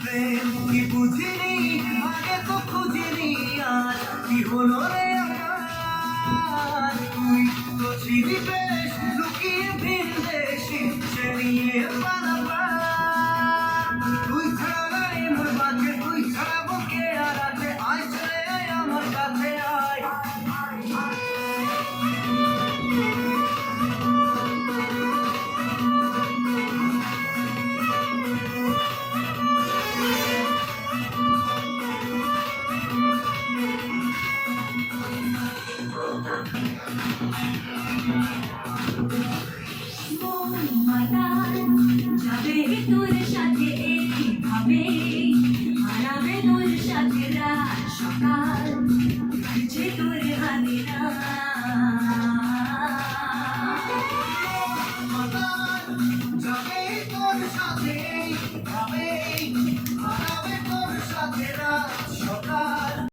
প্রেম কি বুঝিনি আগে তো খুঁজিনি আজ কি হলো রে আমার তুই তো ছিলি বেশ লুকিয়ে ভিন দেশি সে নিয়ে পালাবার তুই ছাড়া নাই মোর বাঁচে তুই ছাড়া বুকে আর আছে আয় চলে আয় আমার কাছে আয় মন মাতাল যাবে তোর সাথে এইভাবে